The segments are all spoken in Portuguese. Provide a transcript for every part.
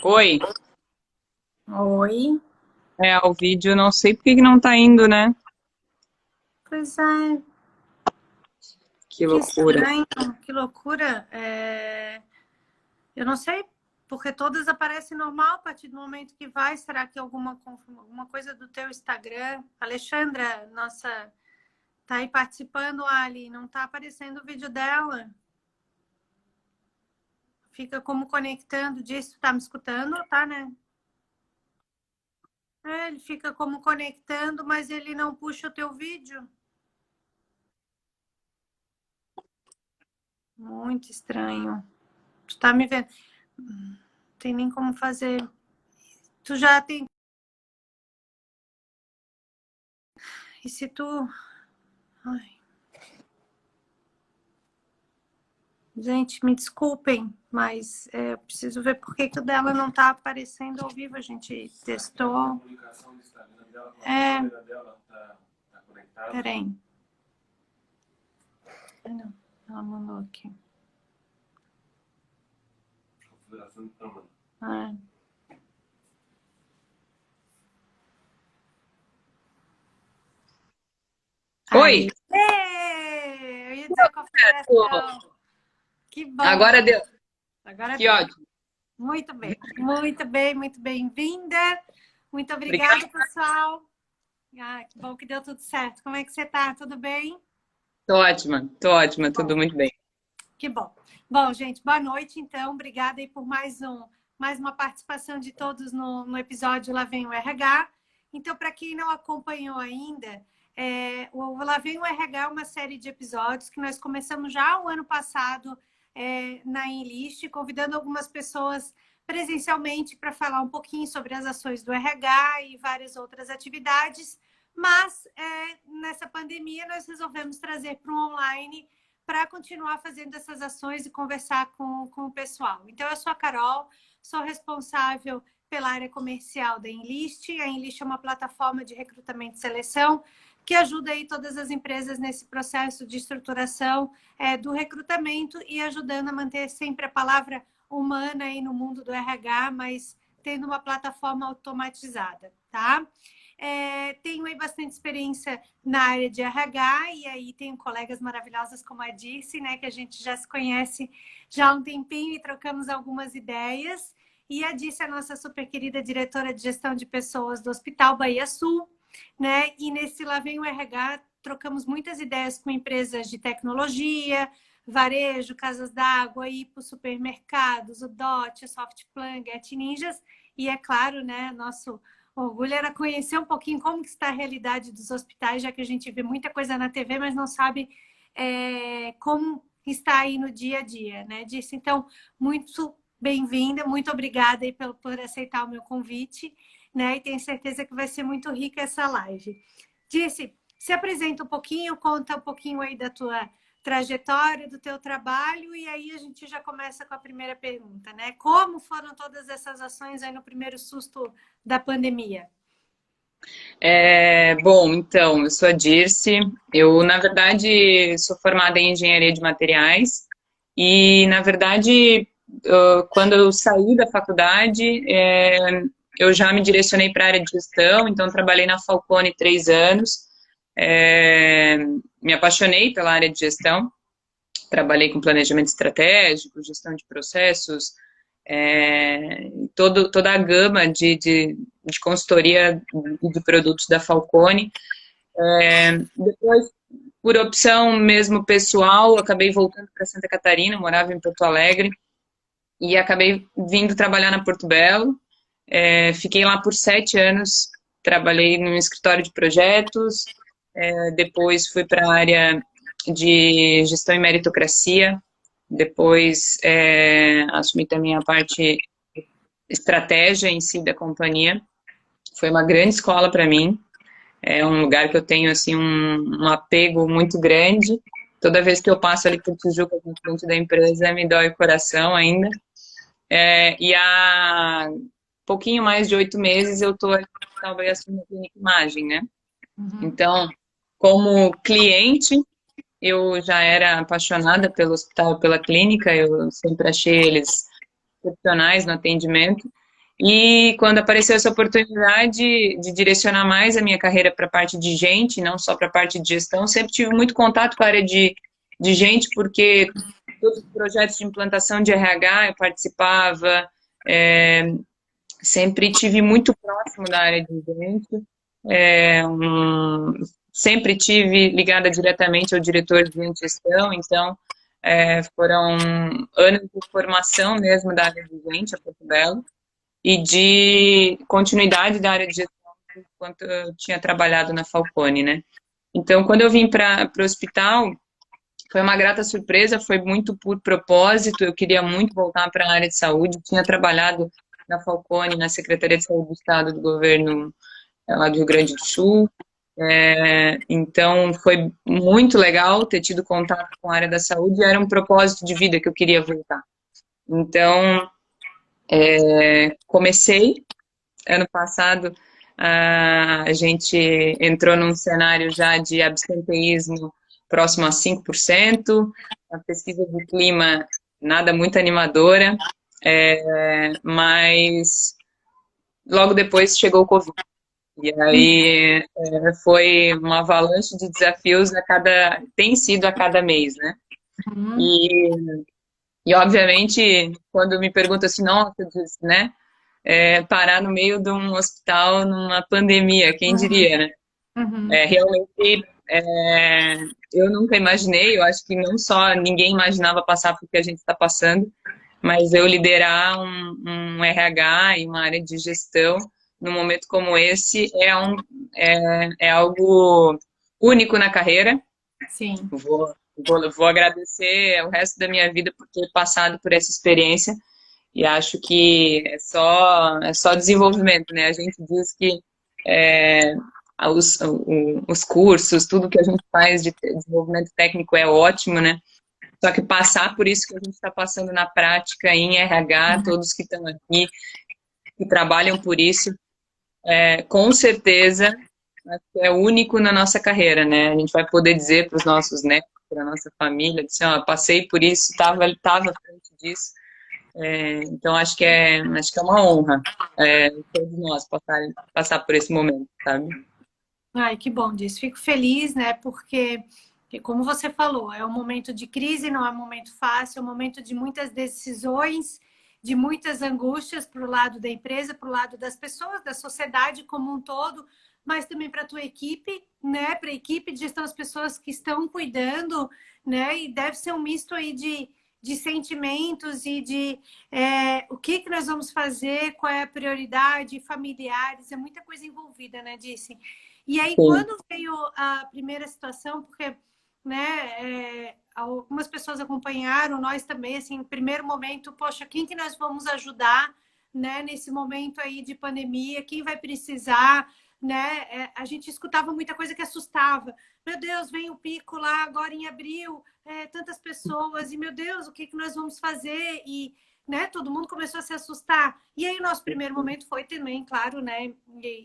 Oi, Oi. o vídeo, não sei por que que não tá indo, né? Pois é, Que que loucura. estranho, que loucura. Eu não sei, porque todas aparecem normal a partir do momento que vai. Será que é alguma coisa do teu Instagram? Alexandra, nossa, tá aí participando, Ali, não tá aparecendo o vídeo dela. Fica como conectando, diz, tá me escutando? Tá, né? Ele fica como conectando, mas ele não puxa o teu vídeo. Muito estranho. Tu tá me vendo? Não tem nem como fazer. Tu já tem. E se tu. Ai, gente, me desculpem, mas eu preciso ver por que que o dela não tá aparecendo ao vivo. A gente testou. É, peraí. Não, ela mandou aqui. É. Oi, Aí. Eu ia dizer a certo. configuração. Que bom. Agora deu. Agora Que deu. ótimo. Muito bem. Muito bem, muito bem-vinda. Muito obrigada, Obrigada. pessoal. Ah, que bom que deu tudo certo. Como é que você tá? Tudo bem? Tô ótima, tudo Bom, muito bem. que bom. Bom, gente, boa noite, então. Obrigada aí por mais uma participação de todos no episódio Lá Vem o RH. Então, para quem não acompanhou ainda, o Lá Vem o RH é uma série de episódios que nós começamos já o ano passado na Enlist, convidando algumas pessoas presencialmente para falar um pouquinho sobre as ações do RH e várias outras atividades. Mas nessa pandemia nós resolvemos trazer para o online para continuar fazendo essas ações e conversar com o pessoal. Então, eu sou a Carol, sou responsável pela área comercial da Enlist. A Enlist é uma plataforma de recrutamento e seleção que ajuda aí todas as empresas nesse processo de estruturação do recrutamento e ajudando a manter sempre a palavra humana aí no mundo do RH, mas tendo uma plataforma automatizada, tá? Tenho aí bastante experiência na área de RH e aí tenho colegas maravilhosas como a Dirce, né, que a gente já se conhece já há um tempinho e trocamos algumas ideias. E a Dirce é a nossa super querida diretora de gestão de pessoas do Hospital Bahia Sul, né? E nesse Lá Vem o RH, trocamos muitas ideias com empresas de tecnologia, varejo, casas d'água, IPO, supermercados, o DOT, o Softplan, Get Ninjas, e é claro, né, nosso o orgulho era conhecer um pouquinho como que está a realidade dos hospitais, já que a gente vê muita coisa na TV, mas não sabe como está aí no dia a dia, né? Disse, então, muito bem-vinda, muito obrigada aí por aceitar o meu convite, né? E tenho certeza que vai ser muito rica essa live. Disse, se apresenta um pouquinho, conta um pouquinho aí da tua trajetória, do teu trabalho, e aí a gente já começa com a primeira pergunta, né? Como foram todas essas ações aí no primeiro susto da pandemia? Bom, então, eu sou a Dirce. Eu, na verdade, sou formada em engenharia de materiais e, na verdade, quando eu saí da faculdade, eu já me direcionei para a área de gestão, então trabalhei na Falcone 3 anos. É, Me apaixonei pela área de gestão, trabalhei com planejamento estratégico, gestão de processos, toda a gama de consultoria e de produtos da Falcone. Depois, por opção mesmo pessoal, acabei voltando para Santa Catarina, morava em Porto Alegre, e acabei vindo trabalhar na Porto Belo. Fiquei lá por 7 anos, trabalhei no escritório de projetos, depois fui para a área de gestão e meritocracia, depois assumi também a parte estratégia em si da companhia. Foi uma grande escola para mim. É um lugar que eu tenho assim um apego muito grande. Toda vez que eu passo ali por Tijuca na frente da empresa, me dói o coração ainda. E há pouquinho mais de 8 meses eu estou talvez assumindo a Clínica Imagem, né? Uhum. Então, como cliente, eu já era apaixonada pelo hospital, pela clínica. Eu sempre achei eles profissionais no atendimento. E quando apareceu essa oportunidade de direcionar mais a minha carreira para a parte de gente, não só para a parte de gestão, sempre tive muito contato com a área de gente, porque todos os projetos de implantação de RH eu participava, sempre tive muito próximo da área de gente, sempre tive ligada diretamente ao diretor de gestão, então foram anos de formação mesmo da área de gente, a Porto Belo, e de continuidade da área de gestão enquanto eu tinha trabalhado na Falcone, né? Então, quando eu vim para o hospital, foi uma grata surpresa, foi muito por propósito, eu queria muito voltar para a área de saúde, tinha trabalhado na Falcone, na Secretaria de Saúde do Estado do Governo lá do Rio Grande do Sul, então foi muito legal ter tido contato com a área da saúde, e era um propósito de vida que eu queria voltar. Então, comecei, ano passado, a gente entrou num cenário já de absenteísmo próximo a 5%, a pesquisa de clima nada muito animadora, mas logo depois chegou o Covid. E aí foi uma avalanche de desafios tem sido a cada mês, né? E obviamente, quando me perguntam assim, nossa, né? Parar no meio de um hospital numa pandemia, quem diria, né? Realmente, eu nunca imaginei, eu acho que não só ninguém imaginava passar por que a gente está passando, mas eu liderar um RH e uma área de gestão num momento como esse é algo único na carreira. Sim. Vou agradecer o resto da minha vida por ter passado por essa experiência e acho que é só desenvolvimento, né? A gente diz que os cursos, tudo que a gente faz de desenvolvimento técnico é ótimo, né? Só que passar por isso que a gente está passando na prática em RH, todos que estão aqui, que trabalham por isso, com certeza é único na nossa carreira, né? A gente vai poder dizer para os nossos netos, para a nossa família, assim, ó, passei por isso, estava à frente disso. Então acho que é uma honra todos nós passar por esse momento, sabe? Ai, que bom disso. Fico feliz, né? Porque, como você falou, é um momento de crise, não é um momento fácil, é um momento de muitas decisões, de muitas angústias para o lado da empresa, para o lado das pessoas, da sociedade como um todo, mas também para a tua equipe, né? Para a equipe de gestão, as pessoas que estão cuidando, né? E deve ser um misto aí de sentimentos e de o que nós vamos fazer, qual é a prioridade, familiares, é muita coisa envolvida, né, Disse? E aí, quando veio a primeira situação, porque né, algumas pessoas acompanharam, nós também, assim, em primeiro momento, poxa, quem que nós vamos ajudar, né, nesse momento aí de pandemia, quem vai precisar, né? A gente escutava muita coisa que assustava. Meu Deus, vem o pico lá agora em abril, tantas pessoas, e meu Deus, o que nós vamos fazer? E né, todo mundo começou a se assustar. E aí o nosso primeiro momento foi também, claro, né?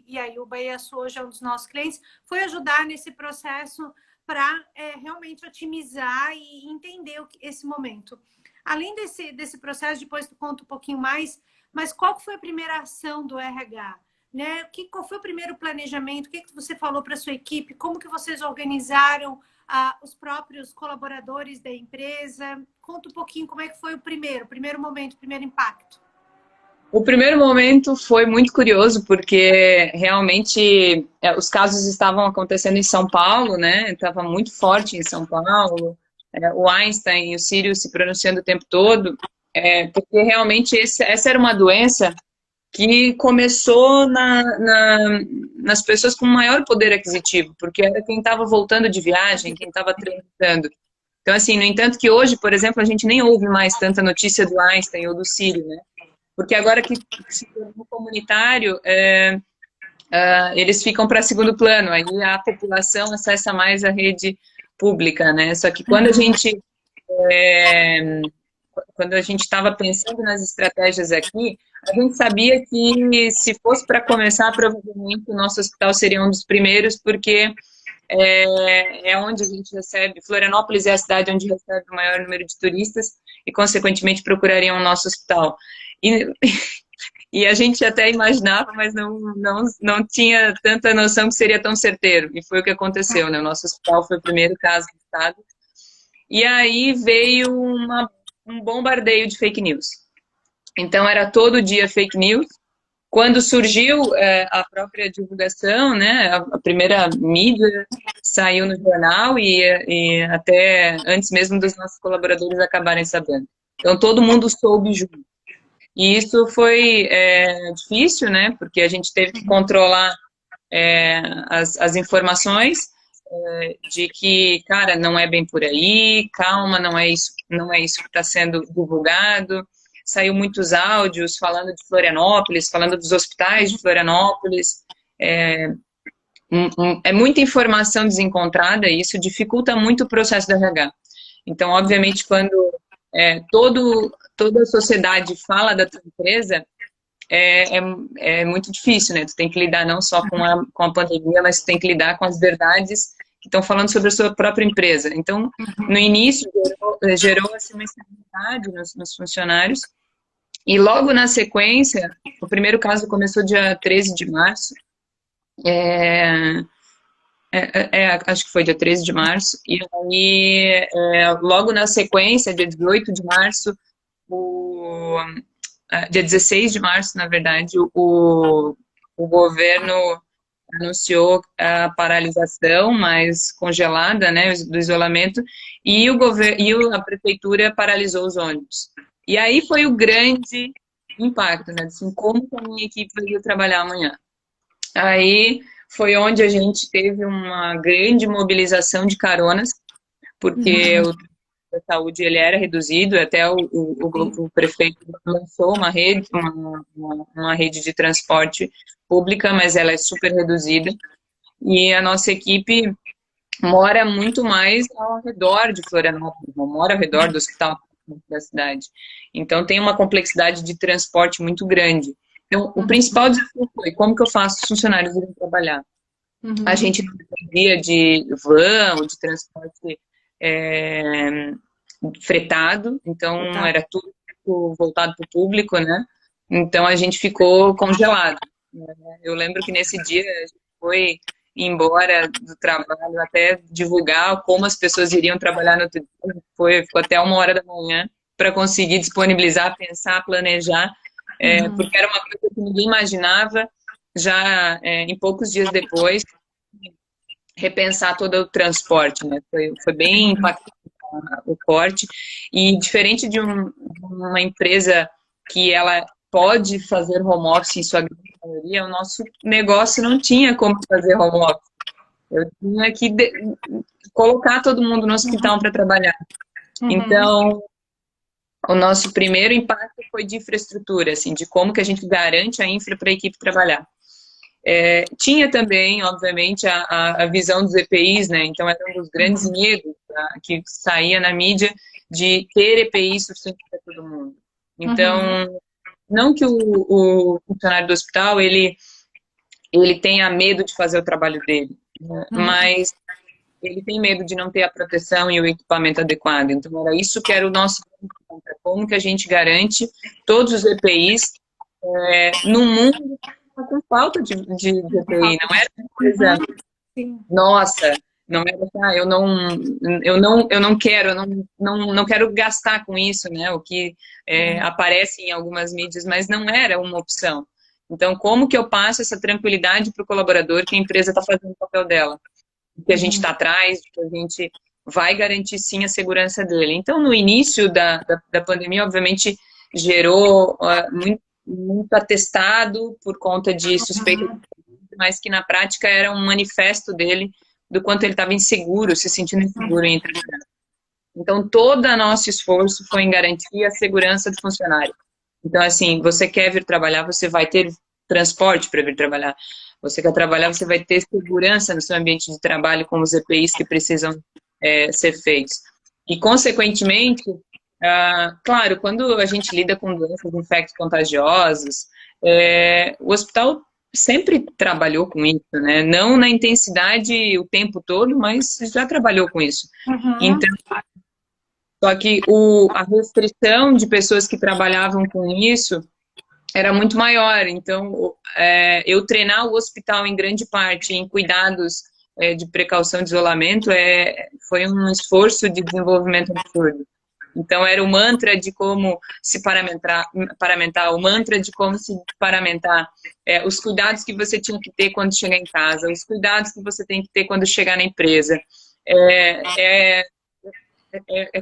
E aí o Bahia Sul hoje é um dos nossos clientes, foi ajudar nesse processo para realmente otimizar e entender esse momento. Além desse processo, depois tu conta um pouquinho mais, mas qual foi a primeira ação do RH? Né? Qual foi o primeiro planejamento? O que você falou para a sua equipe? Como que vocês organizaram os próprios colaboradores da empresa? Conta um pouquinho como é que foi o primeiro momento, o primeiro impacto. O primeiro momento foi muito curioso, porque realmente os casos estavam acontecendo em São Paulo, né? Estava muito forte em São Paulo. O Einstein e o Sírio se pronunciando o tempo todo, porque realmente essa era uma doença que começou nas pessoas com maior poder aquisitivo, porque era quem estava voltando de viagem, quem estava transitando. Então, assim, no entanto que hoje, por exemplo, a gente nem ouve mais tanta notícia do Einstein ou do Sírio, né? Porque agora que se tornou comunitário, eles ficam para segundo plano, aí a população acessa mais a rede pública, né? Só que quando a gente estava pensando nas estratégias aqui, a gente sabia que se fosse para começar, provavelmente o nosso hospital seria um dos primeiros, porque onde a gente recebe, Florianópolis é a cidade onde recebe o maior número de turistas e, consequentemente, procurariam o nosso hospital. E a gente até imaginava, mas não tinha tanta noção que seria tão certeiro. E foi o que aconteceu, né? O nosso hospital foi o primeiro caso do estado. E aí veio um bombardeio de fake news. Então era todo dia fake news. Quando surgiu a própria divulgação, né? A primeira mídia saiu no jornal e até antes mesmo dos nossos colaboradores acabarem sabendo. Então todo mundo soube junto. E isso foi difícil, né? Porque a gente teve que controlar as informações de que, cara, não é bem por aí, calma, não é isso que está sendo divulgado. Saiu muitos áudios falando de Florianópolis, falando dos hospitais de Florianópolis. É muita informação desencontrada e isso dificulta muito o processo da RH. Então, obviamente, quando toda a sociedade fala da tua empresa, é muito difícil, né? Tu tem que lidar não só com a pandemia, mas tu tem que lidar com as verdades que estão falando sobre a sua própria empresa. Então, no início, gerou assim, uma instabilidade nos funcionários. E logo na sequência, o primeiro caso começou dia 13 de março. Acho que foi dia 13 de março. E aí, logo na sequência, dia 18 de março, dia 16 de março, na verdade, o governo anunciou a paralisação, mas congelada, né, do isolamento, e a prefeitura paralisou os ônibus. E aí foi o grande impacto, né, assim, como que a minha equipe vai trabalhar amanhã. Aí foi onde a gente teve uma grande mobilização de caronas, porque o da saúde ele era reduzido, até o prefeito lançou uma rede de transporte pública, mas ela é super reduzida, e a nossa equipe mora muito mais ao redor de Florianópolis, não mora ao redor do hospital da cidade. Então tem uma complexidade de transporte muito grande. Então, o principal desafio foi como que eu faço os funcionários irem trabalhar. A gente não dependia de van ou de transporte fretado, então era tudo voltado para o público, né? Então a gente ficou congelado. Eu lembro que nesse dia a gente foi embora do trabalho até divulgar como as pessoas iriam trabalhar no outro dia. Ficou até 1h da manhã para conseguir disponibilizar, pensar, planejar, porque era uma coisa que ninguém imaginava. Já em poucos dias depois, repensar todo o transporte, né? Foi bem impactante o corte. E diferente de uma empresa que ela pode fazer home office em sua grande maioria, o nosso negócio não tinha como fazer home office. Eu tinha que colocar todo mundo no hospital para trabalhar. Então, o nosso primeiro impacto foi de infraestrutura, assim, de como que a gente garante a infra para a equipe trabalhar. Tinha também, obviamente, a visão dos EPIs, né? Então, era um dos grandes medos que saía na mídia de ter EPI suficiente para todo mundo. Então, não que o funcionário do hospital, ele tenha medo de fazer o trabalho dele, né? Mas ele tem medo de não ter a proteção e o equipamento adequado. Então, era isso que era o nosso ponto. Como que a gente garante todos os EPIs no mundo com falta de EPI, não era uma coisa, nossa, não era assim, eu não quero gastar com isso, né, o que aparece em algumas mídias, mas não era uma opção. Então, como que eu passo essa tranquilidade para o colaborador que a empresa está fazendo o papel dela? Que a gente está atrás, que a gente vai garantir sim a segurança dele. Então, no início da pandemia, obviamente, gerou muito atestado por conta de suspeita, mas que na prática era um manifesto dele do quanto ele estava inseguro, se sentindo inseguro em trabalhar. Então, todo o nosso esforço foi em garantir a segurança do funcionário. Então, assim, você quer vir trabalhar, você vai ter transporte para vir trabalhar. Você quer trabalhar, você vai ter segurança no seu ambiente de trabalho com os EPIs que precisam ser feitos. E, consequentemente, claro, quando a gente lida com doenças infectos contagiosos, o hospital sempre trabalhou com isso, né? Não na intensidade o tempo todo, mas já trabalhou com isso. Então, só que a restrição de pessoas que trabalhavam com isso era muito maior. Então, eu treinar o hospital em grande parte em cuidados de precaução de isolamento foi um esforço de desenvolvimento absurdo. Então, era o mantra de como se paramentar, o mantra de como se paramentar, os cuidados que você tinha que ter quando chegar em casa, os cuidados que você tem que ter quando chegar na empresa. É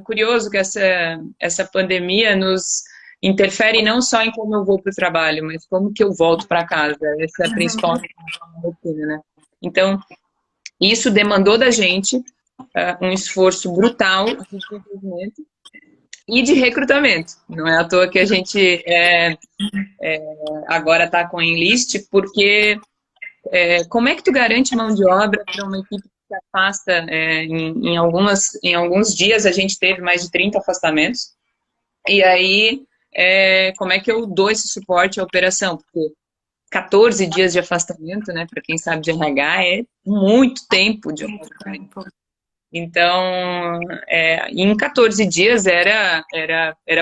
curioso que essa pandemia nos interfere não só em como eu vou para o trabalho, mas como que eu volto para casa. Essa é a principal rotina, né? Então, isso demandou da gente um esforço brutal de desenvolvimento e de recrutamento. Não é à toa que a gente agora está com enlist, porque como é que tu garante mão de obra para uma equipe que se afasta? Em alguns dias a gente teve mais de 30 afastamentos. E aí, como é que eu dou esse suporte à operação? Porque 14 dias de afastamento, né, para quem sabe de RH, é muito tempo de afastamento. Então, em 14 dias era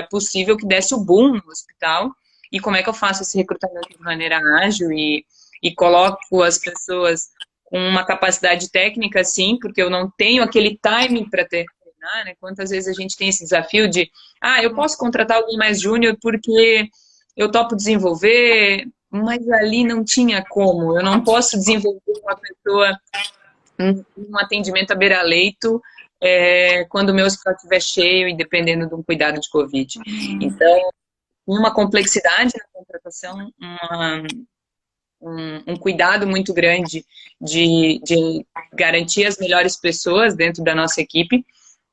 possível que desse o boom no hospital. E como é que eu faço esse recrutamento de maneira ágil e coloco as pessoas com uma capacidade técnica, sim, porque eu não tenho aquele timing para treinar, né? Quantas vezes a gente tem esse desafio de, eu posso contratar alguém mais júnior porque eu topo desenvolver, mas ali não tinha como. Eu não posso desenvolver uma pessoa um atendimento à beira-leito quando o meu hospital estiver cheio e dependendo de um cuidado de Covid. Então, uma complexidade na contratação, um cuidado muito grande de garantir as melhores pessoas dentro da nossa equipe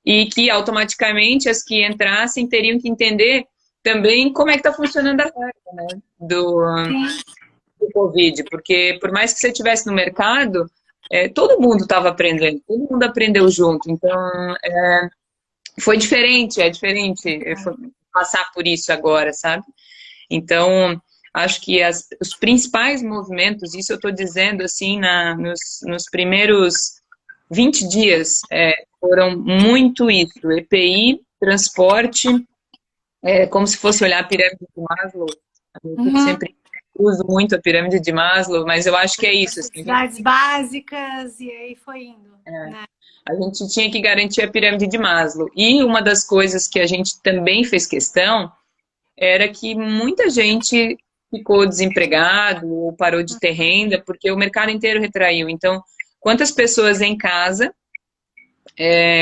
e que automaticamente as que entrassem teriam que entender também como é que está funcionando a regra, né, do Covid, porque por mais que você estivesse no mercado, todo mundo estava aprendendo, todo mundo aprendeu junto, então foi diferente, passar por isso agora, sabe? Então, acho que os principais movimentos, isso eu estou dizendo assim, nos primeiros 20 dias, foram muito isso, EPI, transporte, como se fosse olhar a pirâmide de Maslow, eu sempre uso muito a pirâmide de Maslow, mas eu acho que é isso. Assim, necessidades básicas, e aí foi indo. Né? A gente tinha que garantir a pirâmide de Maslow. E uma das coisas que a gente também fez questão era que muita gente ficou desempregado ou parou de ter renda, porque o mercado inteiro retraiu. Então, quantas pessoas em casa,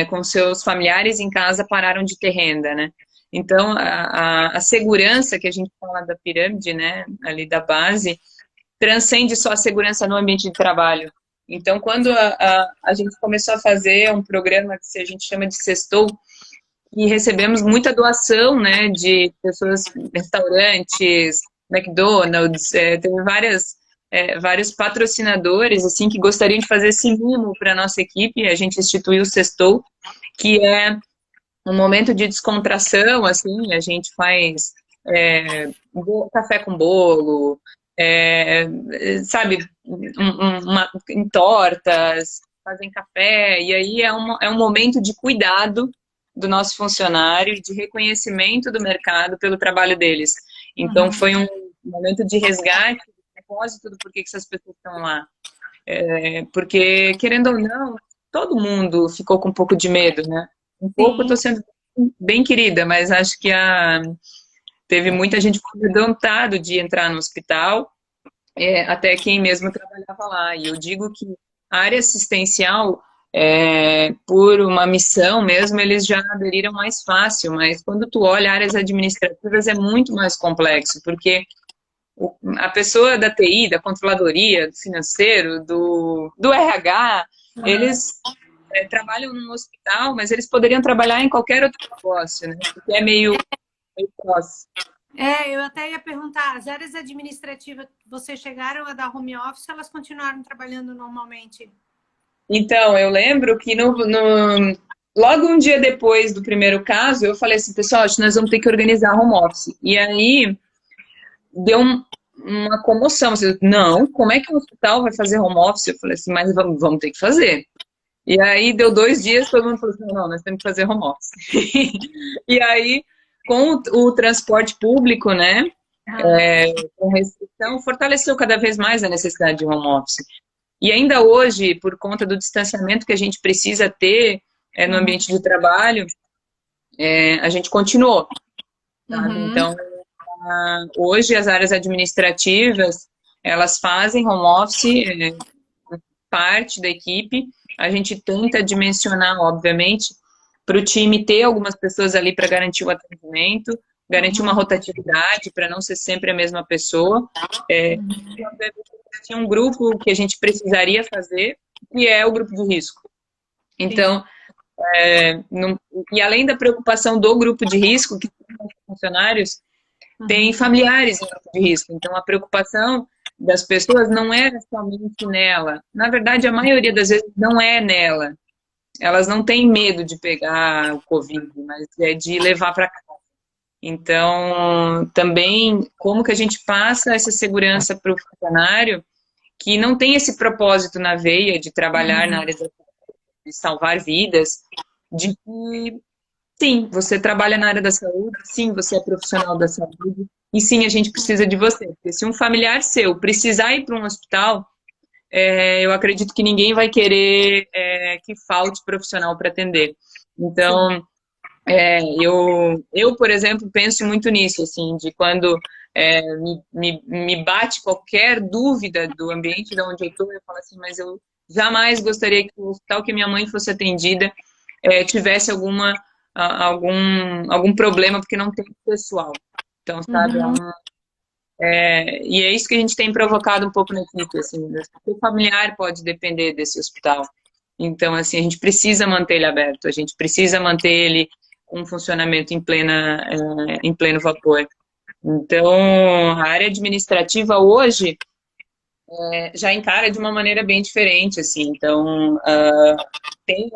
com seus familiares em casa, pararam de ter renda, né? Então, a segurança que a gente fala da pirâmide, né, ali da base, transcende só a segurança no ambiente de trabalho. Então, quando a gente começou a fazer um programa que a gente chama de Sextou, e recebemos muita doação, né, de pessoas, restaurantes, McDonald's, teve vários patrocinadores, assim, que gostariam de fazer esse mimo para a nossa equipe. A gente instituiu o Sextou, que é um momento de descontração, assim, a gente faz café com bolo, sabe, em tortas, fazem café, e aí é um momento de cuidado do nosso funcionário, de reconhecimento do mercado pelo trabalho deles. Então, foi um momento de resgate, de propósito do porquê que essas pessoas estão lá. Porque, querendo ou não, todo mundo ficou com um pouco de medo, né? Um pouco, eu tô sendo bem querida, mas acho que teve muita gente amedrontado de entrar no hospital, até quem mesmo trabalhava lá. E eu digo que a área assistencial, por uma missão mesmo, eles já aderiram mais fácil, mas quando tu olha áreas administrativas é muito mais complexo, porque a pessoa da TI, da controladoria, do financeiro, do RH, eles trabalham num hospital, mas eles poderiam trabalhar em qualquer outro negócio, né? Porque é meio próximo. Eu até ia perguntar, as áreas administrativas, vocês chegaram a dar home office ou elas continuaram trabalhando normalmente? Então, eu lembro que logo um dia depois do primeiro caso, eu falei assim, pessoal, acho que nós vamos ter que organizar home office. E aí, deu uma comoção. Assim, não, como é que o hospital vai fazer home office? Eu falei assim, mas vamos ter que fazer. E aí, deu 2 dias, todo mundo falou assim, não, nós temos que fazer home office. E aí, com o transporte público, né, com restrição, fortaleceu cada vez mais a necessidade de home office. E ainda hoje, por conta do distanciamento que a gente precisa ter no ambiente de trabalho, a gente continuou, sabe? Então, hoje as áreas administrativas, elas fazem home office, parte da equipe. A gente tenta dimensionar, obviamente, para o time ter algumas pessoas ali para garantir o atendimento, garantir uma rotatividade para não ser sempre a mesma pessoa. Tinha um grupo que a gente precisaria fazer, que é o grupo de risco. Então, e além da preocupação do grupo de risco, que são os funcionários, tem familiares em grupo de risco. Então, a preocupação das pessoas não era somente nela. Na verdade, a maioria das vezes não é nela. Elas não têm medo de pegar o Covid, mas é de levar para casa. Então, também, como que a gente passa essa segurança para o funcionário que não tem esse propósito na veia de trabalhar na área de salvar vidas, de que, sim, você trabalha na área da saúde, sim, você é profissional da saúde, e sim, a gente precisa de você. Porque se um familiar seu precisar ir para um hospital, eu acredito que ninguém vai querer que falte profissional para atender. Então, por exemplo, penso muito nisso, assim, de quando me bate qualquer dúvida do ambiente de onde eu estou, eu falo assim, mas eu jamais gostaria que o hospital que minha mãe fosse atendida tivesse algum problema, porque não tem pessoal. Então, sabe, e é isso que a gente tem provocado um pouco na equipe, assim, o familiar pode depender desse hospital. Então, assim, a gente precisa manter ele aberto, a gente precisa manter ele com funcionamento em pleno vapor. Então, a área administrativa hoje já encara de uma maneira bem diferente, assim. Então, tem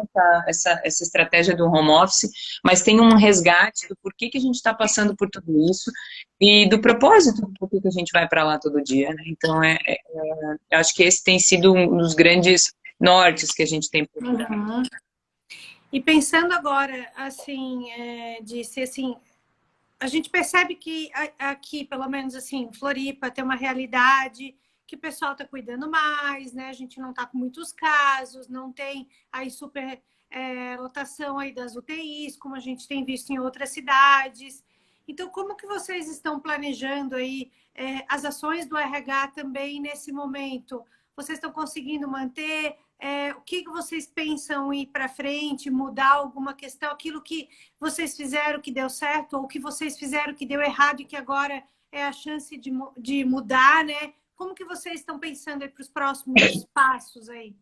essa estratégia do home office, mas tem um resgate do porquê que a gente está passando por tudo isso e do propósito do porquê que a gente vai para lá todo dia, né? Então, eu acho que esse tem sido um dos grandes nortes que a gente tem procurado. E pensando agora, assim, assim, a gente percebe que aqui, pelo menos assim, Floripa tem uma realidade que o pessoal está cuidando mais, né? A gente não está com muitos casos, não tem aí super lotação aí das UTIs, como a gente tem visto em outras cidades. Então, como que vocês estão planejando aí as ações do RH também nesse momento? Vocês estão conseguindo manter? O que vocês pensam ir para frente, mudar alguma questão? Aquilo que vocês fizeram que deu certo ou que vocês fizeram que deu errado e que agora é a chance de mudar, né? Como que vocês estão pensando aí para os próximos passos aí?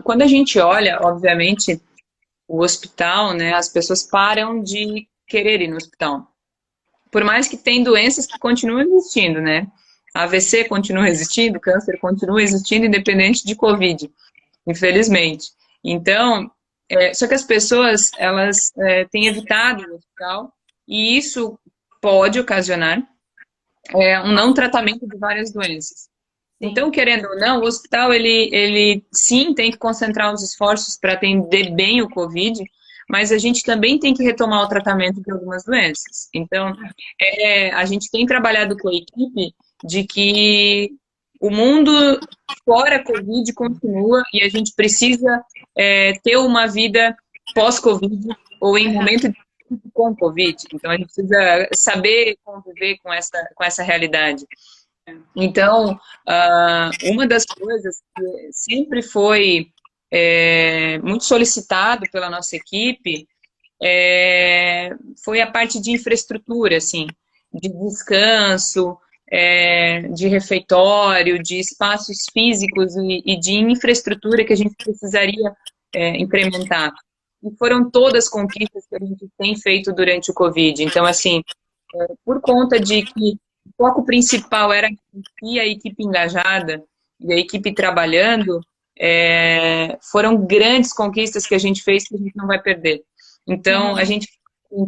Quando a gente olha, obviamente, o hospital, né, as pessoas param de querer ir no hospital. Por mais que tem doenças que continuam existindo, né? AVC continua existindo, câncer continua existindo, independente de Covid, infelizmente. Então, só que as pessoas, elas têm evitado o hospital, e isso pode ocasionar um não tratamento de várias doenças. Então, querendo ou não, o hospital, ele sim tem que concentrar os esforços para atender bem o Covid, mas a gente também tem que retomar o tratamento de algumas doenças. Então, a gente tem trabalhado com a equipe de que o mundo fora Covid continua e a gente precisa ter uma vida pós-Covid ou em momento de com Covid. Então, a gente precisa saber conviver com essa realidade. Então, uma das coisas que sempre foi muito solicitado pela nossa equipe foi a parte de infraestrutura, assim, de descanso, de refeitório, de espaços físicos e de infraestrutura que a gente precisaria incrementar. E foram todas conquistas que a gente tem feito durante o Covid. Então, assim, por conta de que o foco principal era a equipe engajada e a equipe trabalhando, foram grandes conquistas que a gente fez que a gente não vai perder. Então, a gente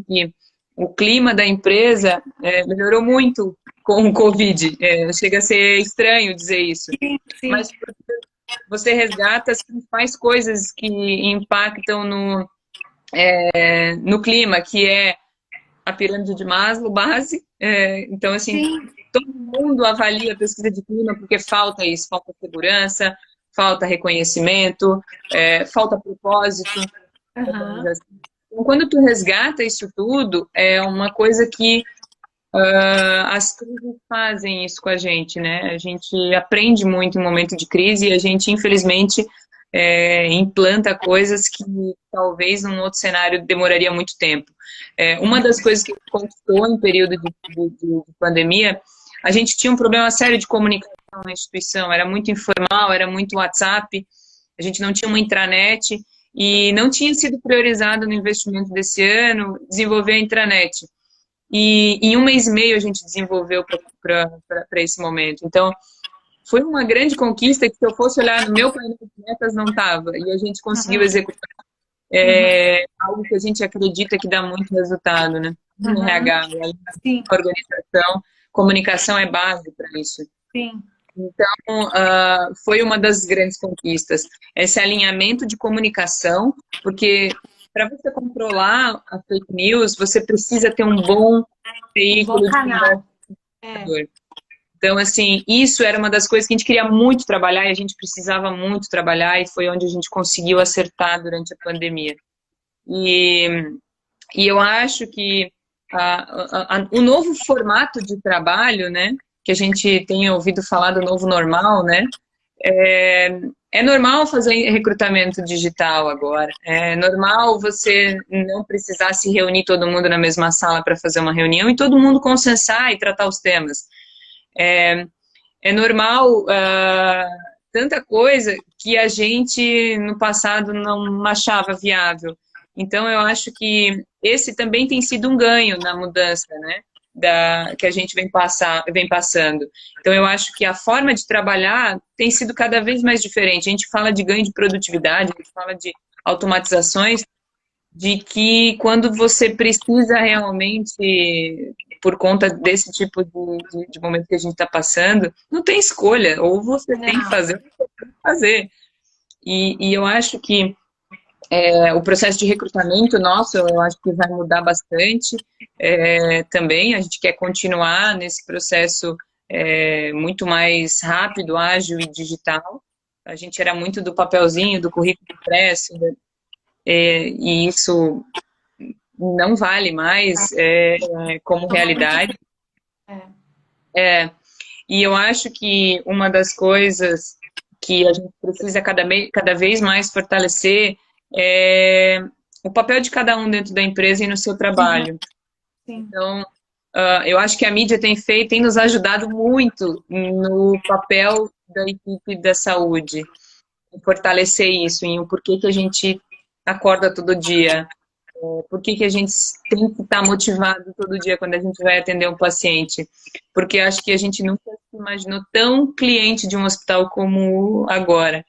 que o clima da empresa melhorou muito com o Covid. Chega a ser estranho dizer isso. Sim. Mas você resgata as principais coisas que impactam no clima, que é a pirâmide de Maslow, base. Então, assim, Sim. todo mundo avalia a pesquisa de clima porque falta isso, falta segurança, falta reconhecimento, falta propósito. Aham. Então, quando tu resgata isso tudo, é uma coisa que as crises fazem isso com a gente, né? A gente aprende muito em momento de crise e a gente, infelizmente, implanta coisas que talvez num outro cenário demoraria muito tempo. Uma das coisas que conquistou em período de pandemia, a gente tinha um problema sério de comunicação na instituição, era muito informal, era muito WhatsApp, a gente não tinha uma intranet e não tinha sido priorizado no investimento desse ano desenvolver a intranet. E em um mês e meio a gente desenvolveu para esse momento. Então, foi uma grande conquista que se eu fosse olhar no meu painel de metas não estava. E a gente conseguiu Aham. executar Uhum. algo que a gente acredita que dá muito resultado, né? No Aham. RH, Sim, organização, comunicação é base para isso. sim. Então, foi uma das grandes conquistas. Esse alinhamento de comunicação, porque para você controlar a fake news, você precisa ter um bom Um bom veículo de conversa. canal. É. Então, assim, isso era uma das coisas que a gente queria muito trabalhar e a gente precisava muito trabalhar e foi onde a gente conseguiu acertar durante a pandemia. E, e eu acho que o novo formato de trabalho, né, que a gente tem ouvido falar do novo normal, né, é normal fazer recrutamento digital agora. É normal você não precisar se reunir todo mundo na mesma sala para fazer uma reunião e todo mundo consensar e tratar os temas. É normal tanta coisa que a gente no passado não achava viável. Então eu acho que esse também tem sido um ganho na mudança, né? Que a gente vem passando. Então eu acho que a forma de trabalhar tem sido cada vez mais diferente. A gente fala de ganho de produtividade, a gente fala de automatizações, de que quando você precisa realmente, por conta desse tipo de momento que a gente está passando, não tem escolha, ou você tem que Não. fazer, ou você tem que fazer. E eu acho que o processo de recrutamento nosso, eu acho que vai mudar bastante também. A gente quer continuar nesse processo muito mais rápido, ágil e digital. A gente era muito do papelzinho, do currículo impresso, né? E isso não vale mais como Toma muito. realidade. É. E eu acho que uma das coisas que a gente precisa cada vez mais fortalecer é o papel de cada um dentro da empresa e no seu Uhum. trabalho. Sim. Então, eu acho que a mídia tem nos ajudado muito no papel da equipe da saúde, em fortalecer isso, em o porquê que a gente acorda todo dia, por que que a gente tem que estar motivado todo dia quando a gente vai atender um paciente? Porque acho que a gente nunca se imaginou tão cliente de um hospital como agora.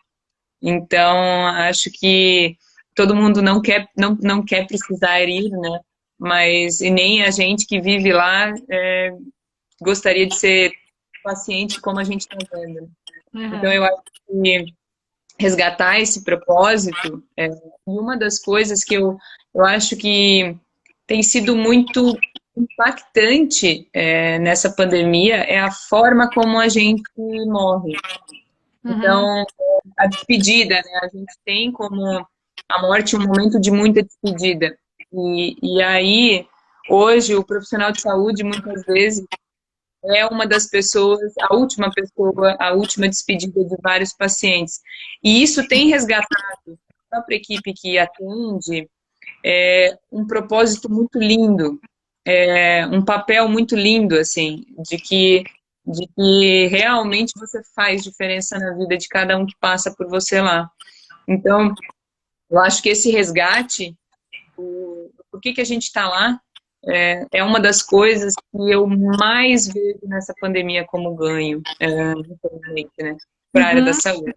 Então, acho que todo mundo não quer precisar ir, né? Mas e nem a gente que vive lá gostaria de ser paciente como a gente está vendo. Então, Uhum. eu acho que resgatar esse propósito e uma das coisas que eu acho que tem sido muito impactante nessa pandemia é a forma como a gente morre. Uhum. Então, a despedida, né? A gente tem como a morte um momento de muita despedida. E aí, hoje, o profissional de saúde, muitas vezes, é uma das pessoas, a última pessoa, a última despedida de vários pacientes. E isso tem resgatado a própria equipe que atende um propósito muito lindo, um papel muito lindo, assim, de que realmente você faz diferença na vida de cada um que passa por você lá. Então, eu acho que esse resgate, por que que a gente está lá, é uma das coisas que eu mais vejo nessa pandemia como ganho, infelizmente, né, para a área da Uhum. saúde.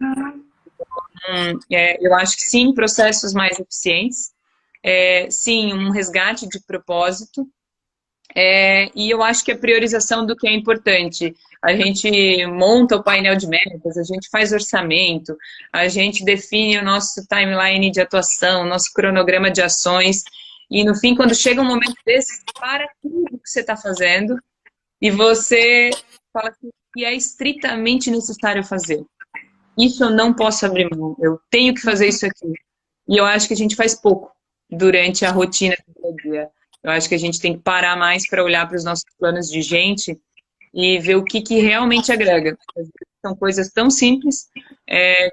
Eu acho que sim, processos mais eficientes, sim, um resgate de propósito, e eu acho que a priorização do que é importante. A gente monta o painel de metas, a gente faz orçamento, a gente define o nosso timeline de atuação, nosso cronograma de ações, E no fim, quando chega um momento desse, para tudo que você está fazendo e você fala assim, que é estritamente necessário fazer. Isso eu não posso abrir mão, eu tenho que fazer isso aqui. E eu acho que a gente faz pouco durante a rotina do dia a dia. Eu acho que a gente tem que parar mais para olhar para os nossos planos de gente e ver o que, que realmente agrega. São coisas tão simples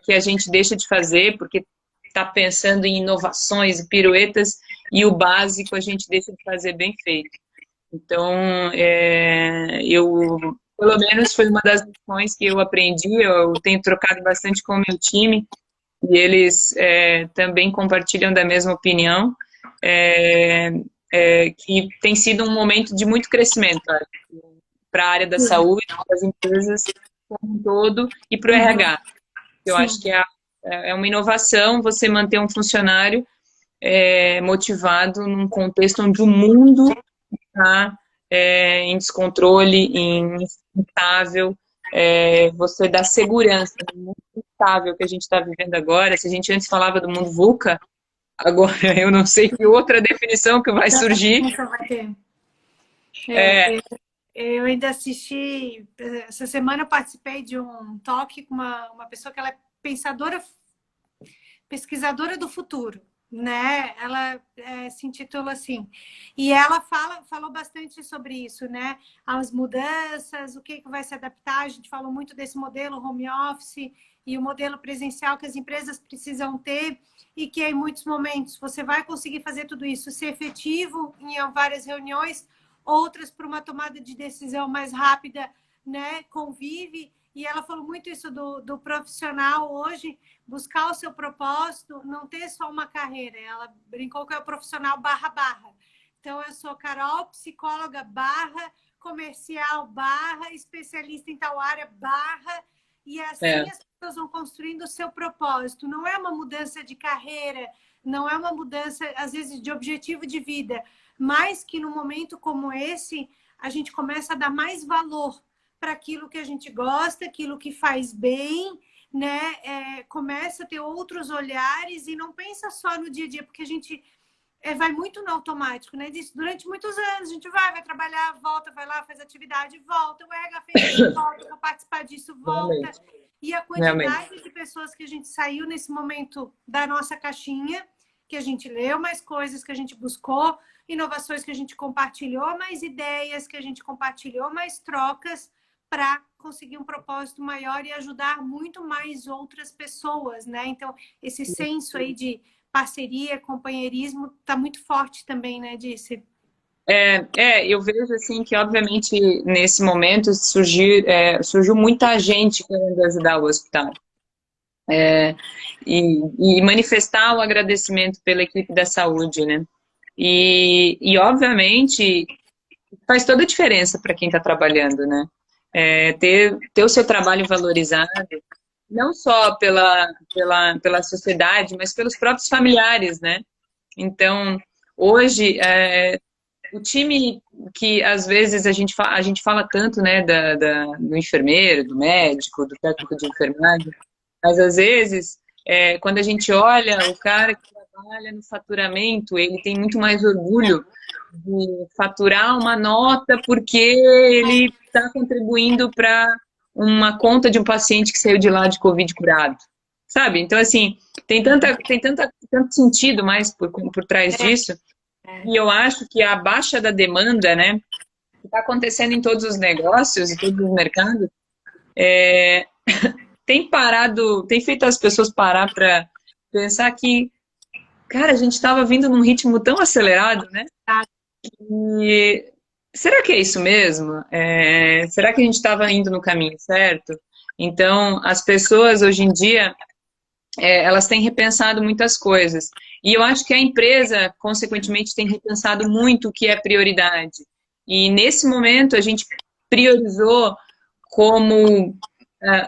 que a gente deixa de fazer porque está pensando em inovações e piruetas e o básico a gente deixa de fazer bem feito. Então, eu, pelo menos foi uma das lições que eu aprendi, eu tenho trocado bastante com o meu time, e eles também compartilham da mesma opinião, que tem sido um momento de muito crescimento para a área da saúde, para as empresas como um todo, e para o RH. Eu acho que é uma inovação você manter um funcionário motivado num contexto onde o mundo está em descontrole, instável, você dá segurança no mundo instável que a gente está vivendo agora. Se a gente antes falava do mundo VUCA, agora eu não sei que outra definição que vai surgir. Eu ainda assisti, essa semana eu participei de um talk com uma pessoa que ela é pesquisadora do futuro, né? Ela se intitula assim. E ela falou bastante sobre isso, né? As mudanças, o que vai se adaptar. A gente falou muito desse modelo home office e o modelo presencial que as empresas precisam ter e que em muitos momentos você vai conseguir fazer tudo isso, ser efetivo em várias reuniões, outras para uma tomada de decisão mais rápida, né? Convive. E ela falou muito isso do profissional hoje, buscar o seu propósito, não ter só uma carreira. Ela brincou que é o profissional barra. Então, eu sou Carol, psicóloga barra, comercial barra, especialista em tal área barra. E assim as pessoas vão construindo o seu propósito. Não é uma mudança de carreira, não é uma mudança, às vezes, de objetivo de vida, mas que num momento como esse, a gente começa a dar mais valor para aquilo que a gente gosta, aquilo que faz bem, né? Começa a ter outros olhares e não pensa só no dia a dia, porque a gente vai muito no automático, né? Durante muitos anos a gente vai trabalhar, volta, vai lá, faz atividade, volta, o RH fez isso, volta, vou participar disso, volta. Realmente. E a quantidade de pessoas que a gente saiu nesse momento da nossa caixinha, que a gente leu mais coisas, que a gente buscou, inovações que a gente compartilhou, mais ideias que a gente compartilhou, mais trocas, para conseguir um propósito maior e ajudar muito mais outras pessoas, né? Então, esse senso aí de parceria, companheirismo, está muito forte também, né, Disse? Eu vejo assim que, obviamente, nesse momento surgiu muita gente querendo ajudar o hospital. E manifestar o agradecimento pela equipe da saúde, né? E obviamente, faz toda a diferença para quem está trabalhando, né? Ter o seu trabalho valorizado, não só pela sociedade, mas pelos próprios familiares, né? Então, hoje, o time que às vezes a gente fala tanto, né, do enfermeiro, do médico, do técnico de enfermagem, mas às vezes, quando a gente olha o cara que trabalha no faturamento, ele tem muito mais orgulho de faturar uma nota porque ele está contribuindo para uma conta de um paciente que saiu de lá de Covid curado, sabe? Então, assim, tem tanto sentido mais por trás disso, e eu acho que a baixa da demanda, né, que está acontecendo em todos os negócios e todos os mercados, tem feito as pessoas parar para pensar que, cara, a gente estava vindo num ritmo tão acelerado, né? E será que é isso mesmo? Será que a gente estava indo no caminho certo? Então, as pessoas hoje em dia, elas têm repensado muitas coisas. E eu acho que a empresa, consequentemente, tem repensado muito o que é prioridade. E nesse momento, a gente priorizou como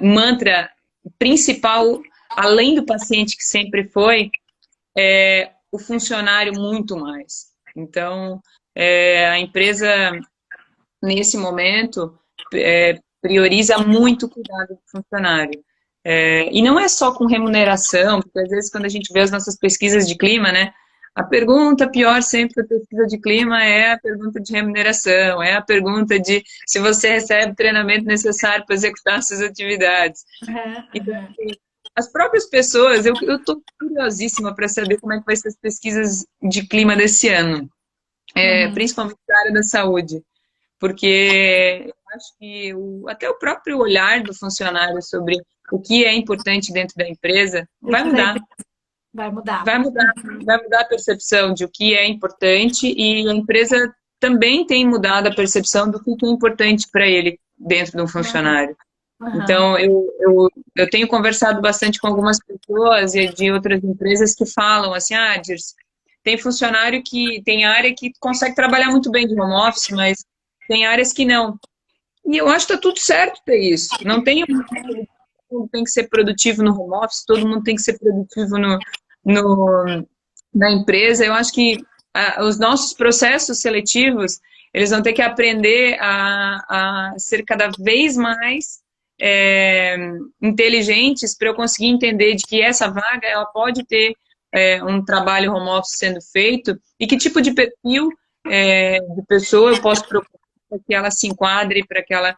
mantra principal, além do paciente que sempre foi, o funcionário muito mais. Então, a empresa, nesse momento, prioriza muito o cuidado do funcionário. E não é só com remuneração, porque às vezes quando a gente vê as nossas pesquisas de clima, né, A pergunta pior sempre da pesquisa de clima é a pergunta de remuneração, é a pergunta de se você recebe o treinamento necessário para executar suas atividades. Então, Uhum. assim, as próprias pessoas, eu estou curiosíssima para saber como é que vai ser as pesquisas de clima desse ano, Uhum. principalmente na área da saúde, porque eu acho que até o próprio olhar do funcionário sobre o que é importante dentro da empresa vai Dentro da mudar. empresa vai mudar. Vai mudar, vai mudar a percepção de o que é importante e a empresa também tem mudado a percepção do que é importante para ele dentro de um Uhum. funcionário. Uhum. Então, eu tenho conversado bastante com algumas pessoas e de outras empresas que falam assim, Dirce, tem funcionário que tem área que consegue trabalhar muito bem de home office, mas tem áreas que não. E eu acho que está tudo certo ter isso. Não tem todo mundo tem que ser produtivo no home office, todo mundo tem que ser produtivo no, na empresa. Eu acho que os nossos processos seletivos, eles vão ter que aprender a ser cada vez mais é, inteligentes para eu conseguir entender de que essa vaga ela pode ter um trabalho home office sendo feito e que tipo de perfil de pessoa eu posso procurar para que ela se enquadre, para que ela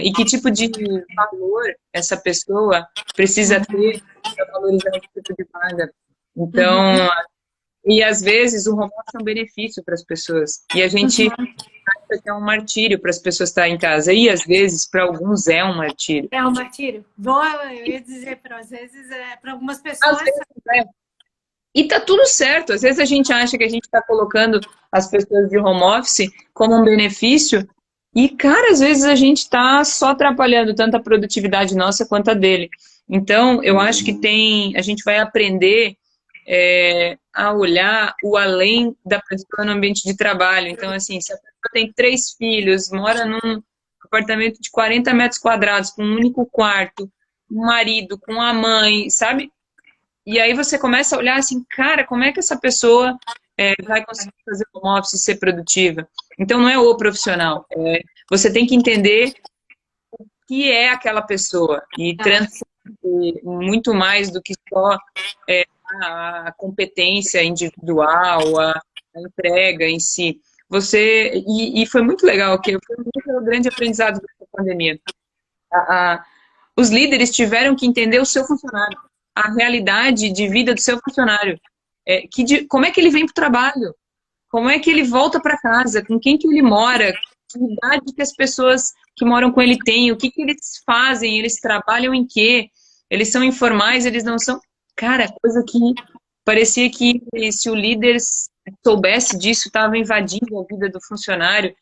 e que tipo de valor essa pessoa precisa ter para valorizar esse tipo de vaga. Uhum. Então, e às vezes o home office é um benefício para as pessoas. E a gente Uhum. acha que é um martírio para as pessoas estarem em casa. E às vezes, para alguns, é um martírio. É um martírio. Eu ia dizer, para às vezes, para algumas Às pessoas. vezes é. E tá tudo certo. Às vezes a gente acha que a gente está colocando as pessoas de home office como um benefício. E, cara, às vezes a gente está só atrapalhando tanto a produtividade nossa quanto a dele. Então, eu acho que a gente vai aprender a olhar o além da pessoa no ambiente de trabalho. Então, assim, se a pessoa tem 3 filhos, mora num apartamento de 40 metros quadrados, com um único quarto, um marido, com a mãe, sabe? E aí você começa a olhar assim, cara, como é que essa pessoa vai conseguir fazer home office e ser produtiva? Então, não é o profissional. Você tem que entender o que é aquela pessoa e transcender muito mais do que só a competência individual, a entrega em si. E foi muito legal, que foi um grande aprendizado da pandemia. A, a, os líderes tiveram que entender o seu funcionário, a realidade de vida do seu funcionário. Como é que ele vem para o trabalho? Como é que ele volta para casa? Com quem que ele mora? Que idade que as pessoas que moram com ele têm? O que que eles fazem? Eles trabalham em quê? Eles são informais? Eles não são? Cara, coisa que parecia que se o líder soubesse disso, estava invadindo a vida do funcionário.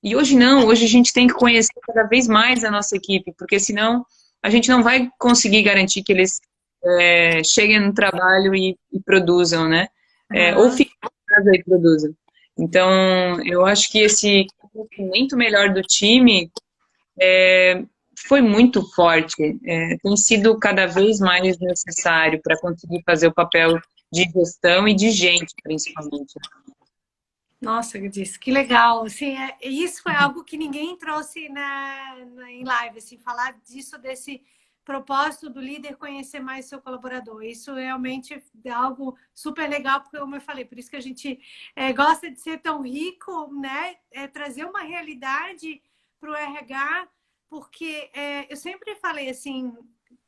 E hoje não, hoje a gente tem que conhecer cada vez mais a nossa equipe, porque senão a gente não vai conseguir garantir que eles cheguem no trabalho e produzam, né? Ou Uhum. fiquem em casa e produzam. Então, eu acho que esse crescimento melhor do time foi muito forte. Tem sido cada vez mais necessário para conseguir fazer o papel de gestão e de gente, principalmente. Nossa, eu disse, que legal. Assim, isso foi algo que ninguém trouxe em live, assim, falar disso, desse propósito do líder conhecer mais seu colaborador. Isso realmente é algo super legal, porque, como eu falei, por isso que a gente gosta de ser tão rico, né? Trazer uma realidade para o RH, porque eu sempre falei assim,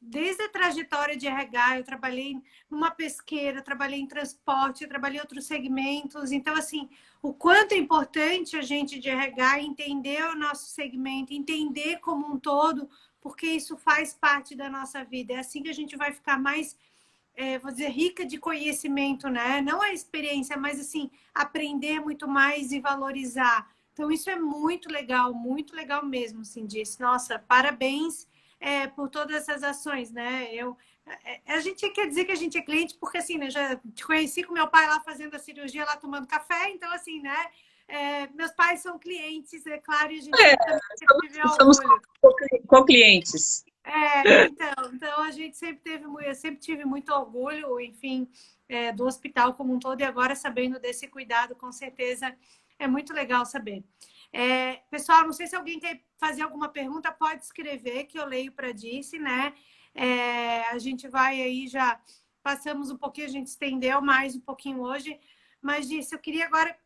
desde a trajetória de RH, eu trabalhei numa pesqueira, trabalhei em transporte, trabalhei em outros segmentos. Então, assim, o quanto é importante a gente de RH entender o nosso segmento, entender como um todo, porque isso faz parte da nossa vida. É assim que a gente vai ficar mais, vou dizer, rica de conhecimento, né? Não a experiência, mas assim, aprender muito mais e valorizar. Então, isso é muito legal mesmo, assim, disse. Nossa, parabéns por todas essas ações, né? A gente quer dizer que a gente é cliente porque, assim, né, já te conheci com meu pai lá fazendo a cirurgia, lá tomando café, então, assim, né? Meus pais são clientes, é claro, e a gente também sempre teve Somos orgulho. co-clientes. Então a gente sempre eu sempre tive muito orgulho, enfim, do hospital como um todo, e agora sabendo desse cuidado, com certeza é muito legal saber. Pessoal, não sei se alguém quer fazer alguma pergunta, pode escrever que eu leio para Dirce, né? A gente vai aí já passamos um pouquinho, a gente estendeu mais um pouquinho hoje, Mas disso, eu queria agora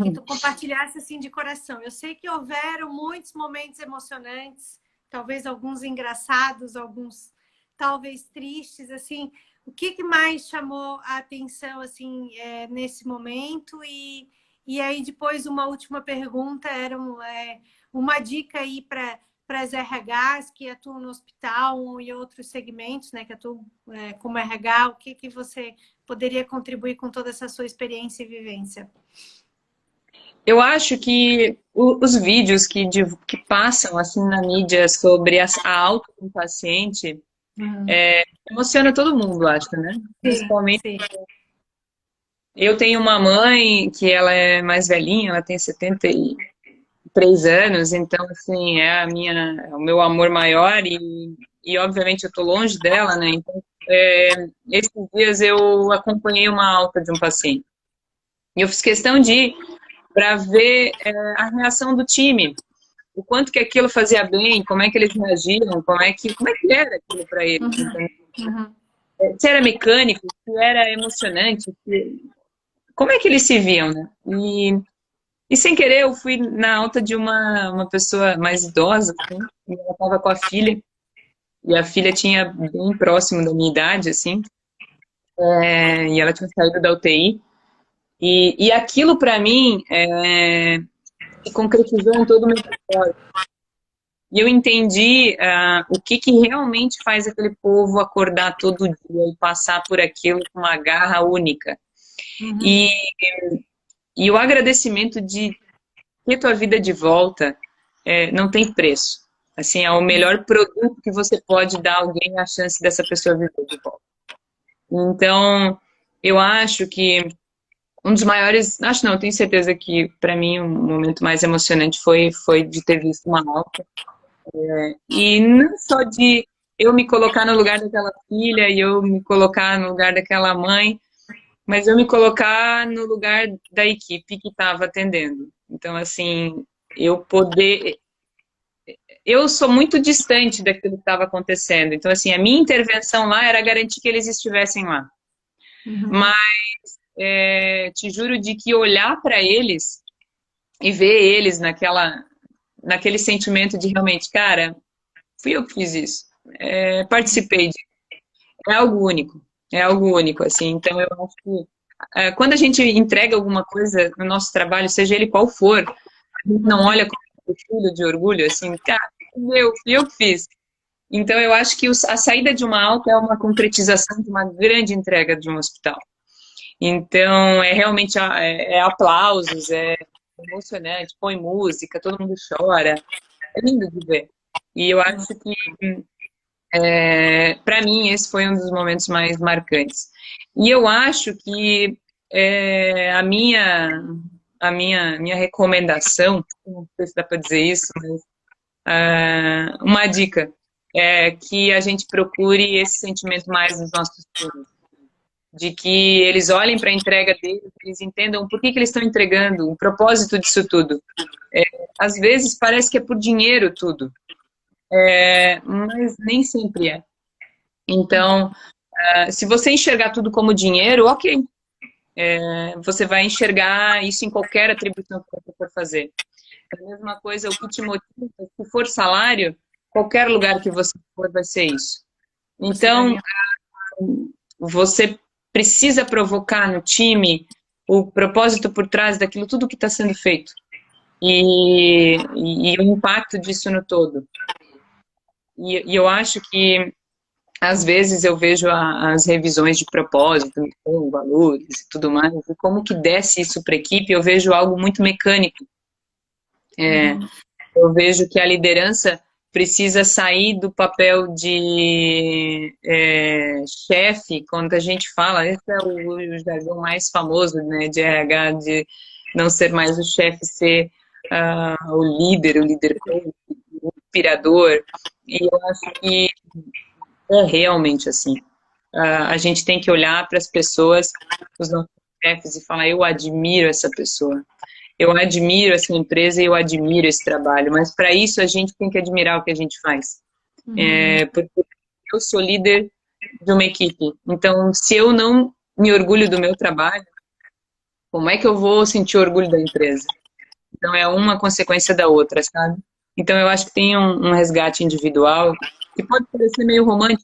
que tu compartilhasse assim de coração. Eu sei que houveram muitos momentos emocionantes, talvez alguns engraçados, alguns talvez tristes, assim. O que mais chamou a atenção assim nesse momento? E aí depois uma última pergunta era uma dica aí para as RHs que atuam no hospital e outros segmentos, né, que atuam como RH, o que você poderia contribuir com toda essa sua experiência e vivência? Eu acho que os vídeos que passam assim na mídia sobre a alta do paciente emociona todo mundo, acho, né? Sim, Principalmente sim. eu tenho uma mãe que ela é mais velhinha, ela tem 73 anos, então assim, é o meu amor maior e obviamente eu tô longe dela, né? Então, esses dias eu acompanhei uma alta de um paciente. E eu fiz questão de ir para ver a reação do time, o quanto que aquilo fazia bem, como é que eles reagiam, como é que era aquilo para eles, entendeu? Uhum. Se era mecânico, se era emocionante, como é que eles se viam, né? E sem querer eu fui na alta de uma pessoa mais idosa, assim, e ela estava com a filha, e a filha tinha bem próximo da minha idade, assim, e ela tinha saído da UTI, e aquilo para mim se concretizou em todo o meu propósito. E eu entendi o que realmente faz aquele povo acordar todo dia e passar por aquilo com uma garra única. Uhum. E, e o agradecimento de ter tua vida de volta não tem preço. Assim, é o melhor produto que você pode dar a alguém a chance dessa pessoa viver de volta. Então, eu acho que um dos maiores, acho não, eu tenho certeza que para mim o momento mais emocionante foi de ter visto uma alta. E não só de eu me colocar no lugar daquela filha e eu me colocar no lugar daquela mãe, mas eu me colocar no lugar da equipe que estava atendendo. Então, assim, eu poder. Eu sou muito distante daquilo que estava acontecendo. Então, assim, a minha intervenção lá era garantir que eles estivessem lá. Uhum. Mas te juro de que olhar para eles e ver eles naquele sentimento de realmente, cara, fui eu que fiz isso. Participei de. É algo único. É algo único, assim. Então, eu acho que quando a gente entrega alguma coisa no nosso trabalho, seja ele qual for, a gente não olha como um filho de orgulho, assim, cara, fui eu que fiz. Então, eu acho que a saída de uma alta é uma concretização de uma grande entrega de um hospital. Então, é realmente aplausos, é emocionante, põe música, todo mundo chora. É lindo de ver. E eu acho que, para mim, esse foi um dos momentos mais marcantes. E eu acho que a minha recomendação, não sei se dá para dizer isso, mas uma dica é que a gente procure esse sentimento mais nos nossos filhos, de que eles olhem para a entrega deles, eles entendam por que eles estão entregando, o propósito disso tudo. Às vezes parece que é por dinheiro tudo, mas nem sempre é. Então, se você enxergar tudo como dinheiro, ok, você vai enxergar isso em qualquer atribuição que você for fazer. É a mesma coisa, o que te motiva, se for salário, qualquer lugar que você for vai ser isso. Você vai Então, ganhar. você precisa provocar no time o propósito por trás daquilo tudo que está sendo feito e o impacto disso no todo. E eu acho que às vezes eu vejo as revisões de propósito, missão, valores e tudo mais, e como que desce isso para a equipe, eu vejo algo muito mecânico. Eu vejo que a liderança precisa sair do papel de chefe, quando a gente fala, esse é o jargão mais famoso, né, de RH, de não ser mais o chefe, ser o líder coach, o inspirador. E eu acho que é realmente assim. A gente tem que olhar para as pessoas, os nossos chefes, e falar: eu admiro essa pessoa. Eu admiro essa empresa e eu admiro esse trabalho, mas para isso a gente tem que admirar o que a gente faz. Porque eu sou líder de uma equipe, então se eu não me orgulho do meu trabalho, Como é que eu vou sentir orgulho da empresa? Então, é uma consequência da outra, sabe? Então, eu acho que tem um resgate individual, que pode parecer meio romântico,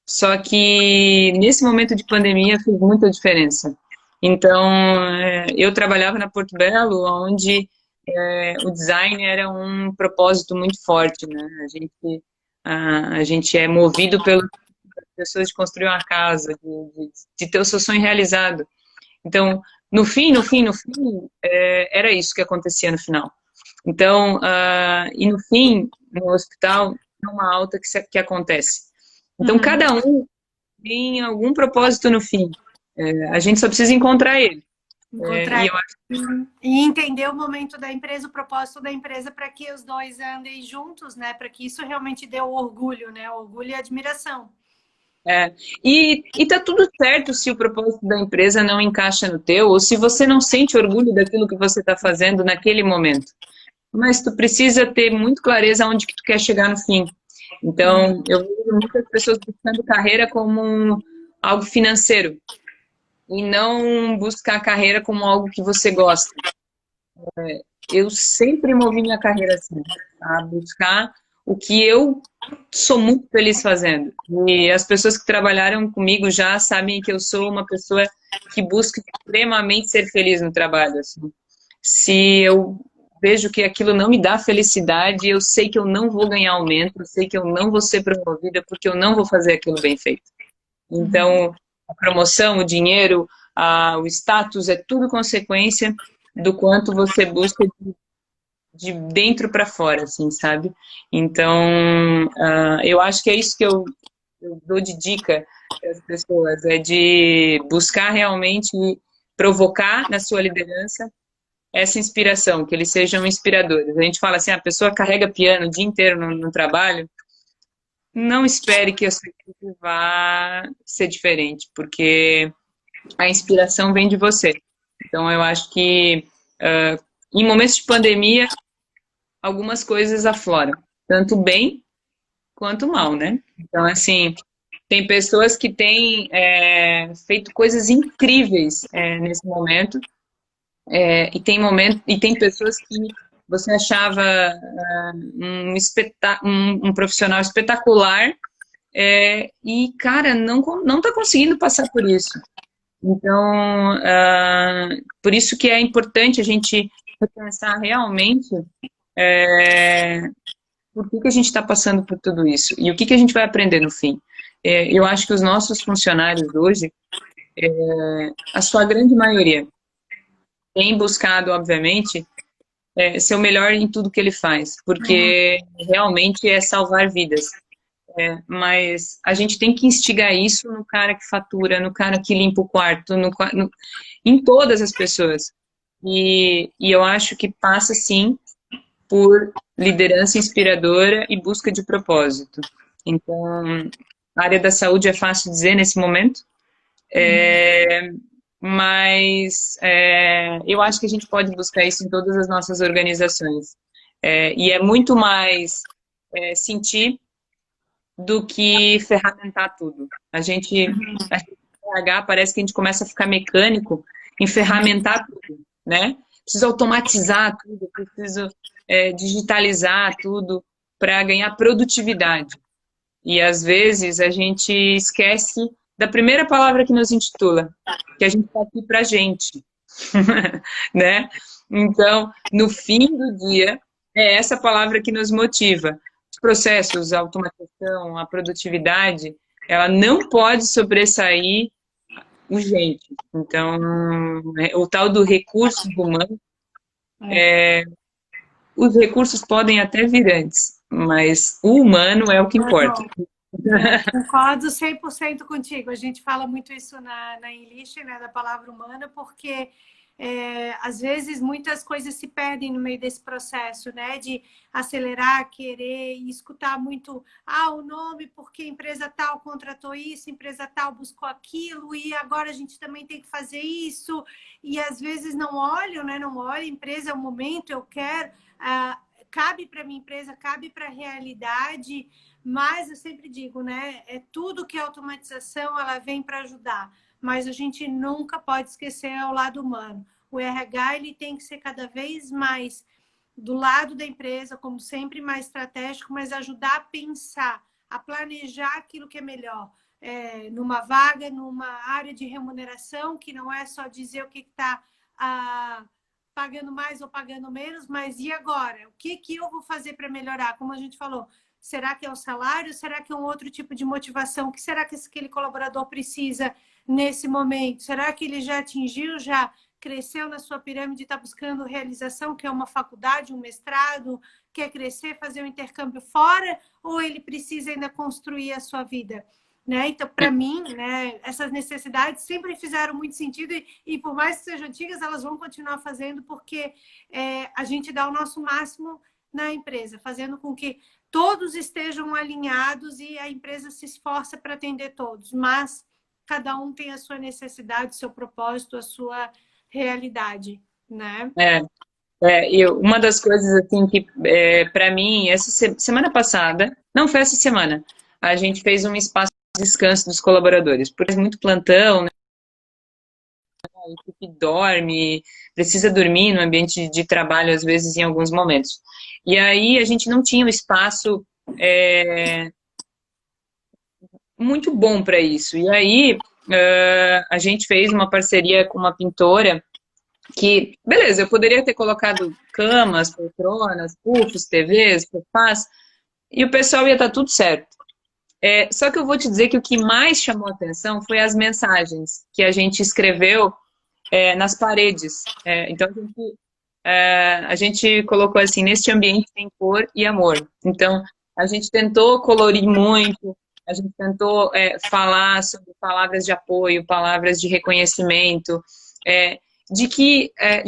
só que nesse momento de pandemia fez muita diferença. Então, eu trabalhava na Porto Belo, onde o design era um propósito muito forte, né? A gente é movido pelas pessoas de construir uma casa, de ter o seu sonho realizado. Então, no fim, era isso que acontecia no final. Então, e no fim, no hospital, é uma alta que acontece. Então, Uhum. cada um tem algum propósito no fim. A gente só precisa encontrar ele. E Encontrar eu acho e entender o momento da empresa, o propósito da empresa para que os dois andem juntos, né? Para que isso realmente dê o orgulho, né? Orgulho e admiração. é, e tá tudo certo se o propósito da empresa não encaixa no teu, ou se você não sente orgulho daquilo que você está fazendo naquele momento. Mas tu precisa ter muito clareza onde que tu quer chegar no fim. Então, eu vejo muitas pessoas buscando carreira como algo financeiro e não buscar a carreira como algo que você gosta. Eu sempre movi minha carreira assim, a buscar o que eu sou muito feliz fazendo. E as pessoas que trabalharam comigo já sabem que eu sou uma pessoa que busca extremamente ser feliz no trabalho. Assim. Se eu vejo que aquilo não me dá felicidade, eu sei que eu não vou ganhar aumento, eu sei que eu não vou ser promovida porque eu não vou fazer aquilo bem feito. Uhum. Então, a promoção, o dinheiro, o status é tudo consequência do quanto você busca de dentro para fora, assim, sabe? Então, eu acho que é isso que eu dou de dica para as pessoas, é de buscar realmente provocar na sua liderança essa inspiração, que eles sejam inspiradores. A gente fala assim, a pessoa carrega piano o dia inteiro no trabalho, não espere que a sua equipe vá ser diferente, porque a inspiração vem de você. Então, eu acho que em momentos de pandemia, algumas coisas afloram, tanto bem quanto mal, né? Então, assim, tem pessoas que têm feito coisas incríveis nesse momento, e tem pessoas que você achava um profissional espetacular, e, cara, não está conseguindo passar por isso. Então, por isso que é importante a gente repensar realmente por que a gente está passando por tudo isso e o que a gente vai aprender no fim. Eu acho que os nossos funcionários hoje, a sua grande maioria, tem buscado, obviamente, ser o melhor em tudo que ele faz, porque realmente é salvar vidas. Mas a gente tem que instigar isso no cara que fatura, no cara que limpa o quarto, em todas as pessoas. E eu acho que passa, sim, por liderança inspiradora e busca de propósito. Então, a área da saúde é fácil dizer nesse momento, mas eu acho que a gente pode buscar isso em todas as nossas organizações. E é muito mais sentir do que ferramentar tudo. A gente RH, parece que a gente começa a ficar mecânico em ferramentar tudo, né? Preciso automatizar tudo, preciso digitalizar tudo para ganhar produtividade. E às vezes a gente esquece da primeira palavra que nos intitula, que a gente está aqui para gente, né? Então, no fim do dia, é essa palavra que nos motiva. Os processos, a automatização, a produtividade, ela não pode sobressair o gente. Então, o tal do recurso humano, os recursos podem até vir antes, mas o humano é o que importa. Concordo 100% contigo. A gente fala muito isso na English, né, da palavra humana, porque às vezes muitas coisas se perdem no meio desse processo, né, de acelerar, querer e escutar muito o nome, porque empresa tal contratou isso, empresa tal buscou aquilo, e agora a gente também tem que fazer isso, e às vezes não olham, né, não olham, empresa é o momento, eu quero, cabe para minha empresa, cabe para a realidade. Mas eu sempre digo, né? É tudo que é automatização, ela vem para ajudar. mas a gente nunca pode esquecer o lado humano. O RH ele tem que ser cada vez mais do lado da empresa, como sempre, mais estratégico, mas ajudar a pensar, a planejar aquilo que é melhor. Numa vaga, numa área de remuneração, que não é só dizer o que está pagando mais ou pagando menos, mas e agora? O que eu vou fazer para melhorar? Como a gente falou, será que é o salário? Será que é um outro tipo de motivação? O que será que aquele colaborador precisa nesse momento? Será que ele já atingiu, já cresceu na sua pirâmide, está buscando realização, que é uma faculdade, um mestrado, quer crescer, fazer um intercâmbio fora, ou ele precisa ainda construir a sua vida? Né? Então, para mim, né, essas necessidades sempre fizeram muito sentido e por mais que sejam antigas, elas vão continuar fazendo porque a gente dá o nosso máximo na empresa, fazendo com que todos estejam alinhados e a empresa se esforça para atender todos, mas cada um tem a sua necessidade, o seu propósito, a sua realidade, né? E uma das coisas assim que para mim essa semana passada, não foi essa semana, a gente fez um espaço de descanso dos colaboradores, porque é muito plantão, né? A equipe dorme, precisa dormir no ambiente de trabalho às vezes em alguns momentos. E aí a gente não tinha um espaço muito bom para isso. E aí a gente fez uma parceria com uma pintora que, beleza, eu poderia ter colocado camas, poltronas, puffs, TVs, sofás, e o pessoal ia estar tudo certo. Só que eu vou te dizer que o que mais chamou a atenção foi as mensagens que a gente escreveu nas paredes. Então, a gente colocou assim, neste ambiente tem cor e amor. Então, a gente tentou colorir muito, a gente tentou falar sobre palavras de apoio, palavras de reconhecimento, e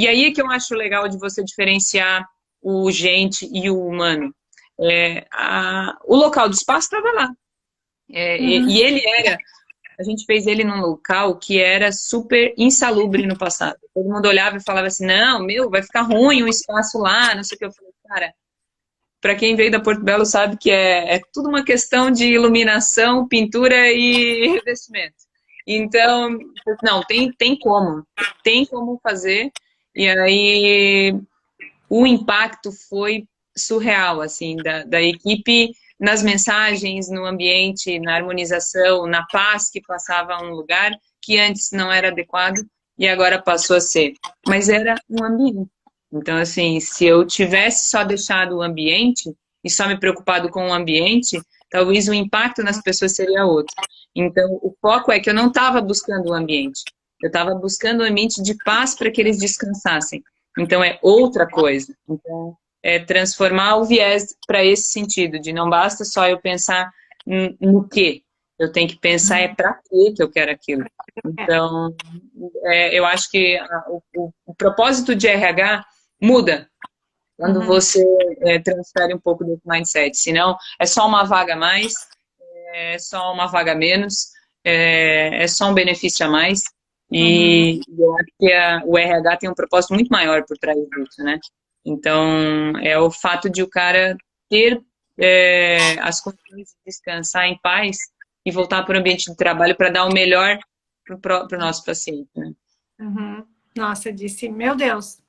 aí é que eu acho legal de você diferenciar o gente e o humano. O local do espaço estava lá. E ele a gente fez ele num local que era super insalubre no passado. Todo mundo olhava e falava assim, não, vai ficar ruim o espaço lá, não sei o que. Eu falei, cara, para quem veio da Porto Belo sabe que é tudo uma questão de iluminação, pintura e revestimento. Então, não, tem como fazer. E aí o impacto foi surreal, assim, da equipe nas mensagens, no ambiente, na harmonização, na paz que passava um lugar que antes não era adequado e agora passou a ser. Mas era um ambiente. Então, assim, se eu tivesse só deixado o ambiente e só me preocupado com o ambiente, talvez o impacto nas pessoas seria outro. Então, o foco é que eu não estava buscando o ambiente. Eu estava buscando um ambiente de paz para que eles descansassem. Então, é outra coisa. Então, transformar o viés para esse sentido, de não basta só eu pensar no quê. Eu tenho que pensar para quê que eu quero aquilo. Então, eu acho que o propósito de RH muda quando você transfere um pouco desse mindset. Senão, é só uma vaga a mais, é só uma vaga a menos, é só um benefício a mais. E eu acho que o RH tem um propósito muito maior por trás disso, né? Então, é o fato de o cara ter as condições de descansar em paz e voltar para o ambiente de trabalho para dar o melhor para o nosso paciente, né? Nossa, eu disse, meu Deus,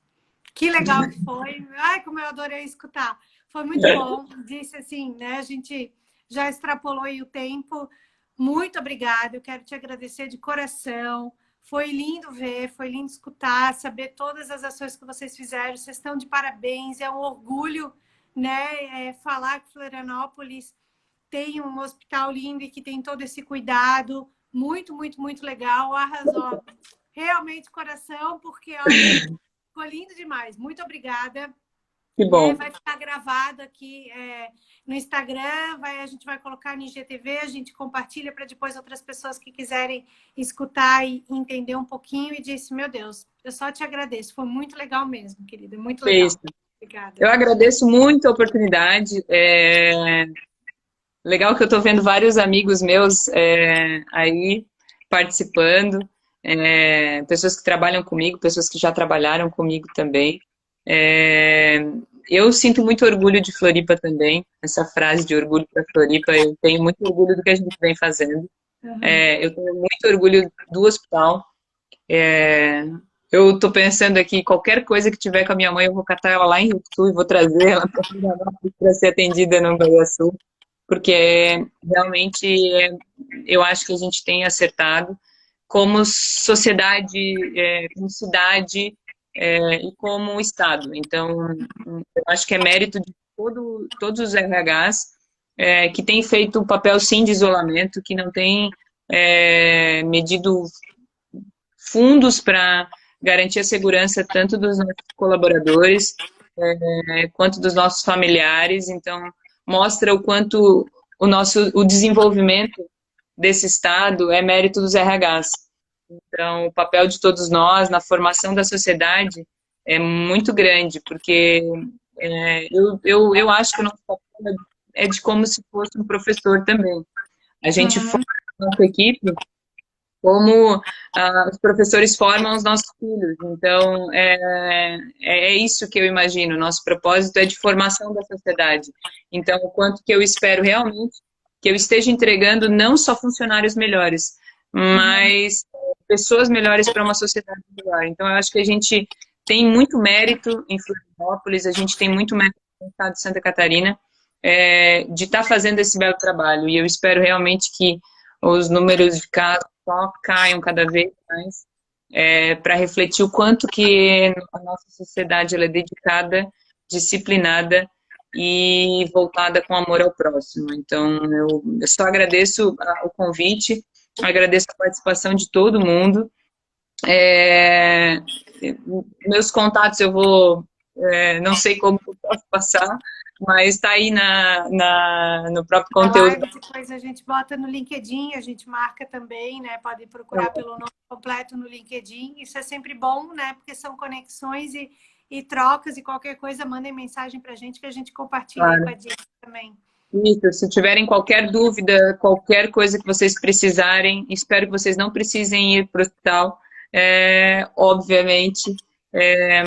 que legal que foi. Ai, como eu adorei escutar. Foi muito bom. Disse assim, né? A gente já extrapolou aí o tempo. Muito obrigada. Eu quero te agradecer de coração. Foi lindo ver, foi lindo escutar, saber todas as ações que vocês fizeram. Vocês estão de parabéns. É um orgulho, né? Falar que Florianópolis tem um hospital lindo e que tem todo esse cuidado. Muito, muito, muito legal. Arrasou. Realmente, coração, porque olha, ficou lindo demais. Muito obrigada. Que bom. Vai ficar gravado aqui no Instagram, a gente vai colocar no IGTV, a gente compartilha para depois outras pessoas que quiserem escutar e entender um pouquinho. E disse, meu Deus, eu só te agradeço. Foi muito legal mesmo, querida. Muito legal. Isso. Obrigada. Eu agradeço muito a oportunidade. Legal que eu estou vendo vários amigos meus aí participando. Pessoas que trabalham comigo, pessoas que já trabalharam comigo também. Eu sinto muito orgulho de Floripa também, essa frase de orgulho para Floripa, eu tenho muito orgulho do que a gente vem fazendo. Eu tenho muito orgulho do hospital. Eu estou pensando aqui, qualquer coisa que tiver com a minha mãe, eu vou catar ela lá em Rio Sul e vou trazer ela para ser atendida no Bahia Sul, porque realmente eu acho que a gente tem acertado como sociedade, como cidade e como Estado. Então, eu acho que é mérito de todos os RHs que têm feito o papel, sim, de isolamento, que não têm medido fundos para garantir a segurança tanto dos nossos colaboradores quanto dos nossos familiares. Então, mostra o quanto o desenvolvimento desse Estado é mérito dos RHs. Então, o papel de todos nós na formação da sociedade é muito grande, porque eu acho que o nosso papel é de como se fosse um professor também. A gente forma a nossa equipe como os professores formam os nossos filhos. Então, é isso que eu imagino. Nosso propósito é de formação da sociedade. Então, o quanto que eu espero realmente que eu esteja entregando não só funcionários melhores, mas pessoas melhores para uma sociedade melhor. Então, eu acho que a gente tem muito mérito em Florianópolis, a gente tem muito mérito no estado de Santa Catarina de estar fazendo esse belo trabalho. E eu espero realmente que os números de casos só caiam cada vez mais para refletir o quanto que a nossa sociedade ela é dedicada, disciplinada e voltada com amor ao próximo. Então, eu só agradeço o convite, agradeço a participação de todo mundo. Meus contatos eu vou, não sei como eu posso passar, mas está aí no próprio conteúdo. Depois a gente bota no LinkedIn, a gente marca também, né? Pode procurar pelo nome completo no LinkedIn. Isso é sempre bom, né? Porque são conexões e trocas, e qualquer coisa, mandem mensagem para a gente que a gente compartilha aí com a gente também. Isso, se tiverem qualquer dúvida, qualquer coisa que vocês precisarem, espero que vocês não precisem ir para o hospital, obviamente,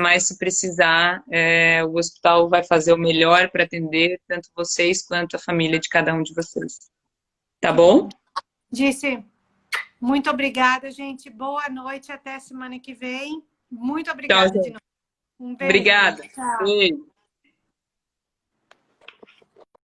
mas se precisar, o hospital vai fazer o melhor para atender tanto vocês quanto a família de cada um de vocês. Tá bom? Disse, muito obrigada, gente. Boa noite, até semana que vem. Muito obrigada de novo. Um beijo. Obrigada. Tchau. Beijo.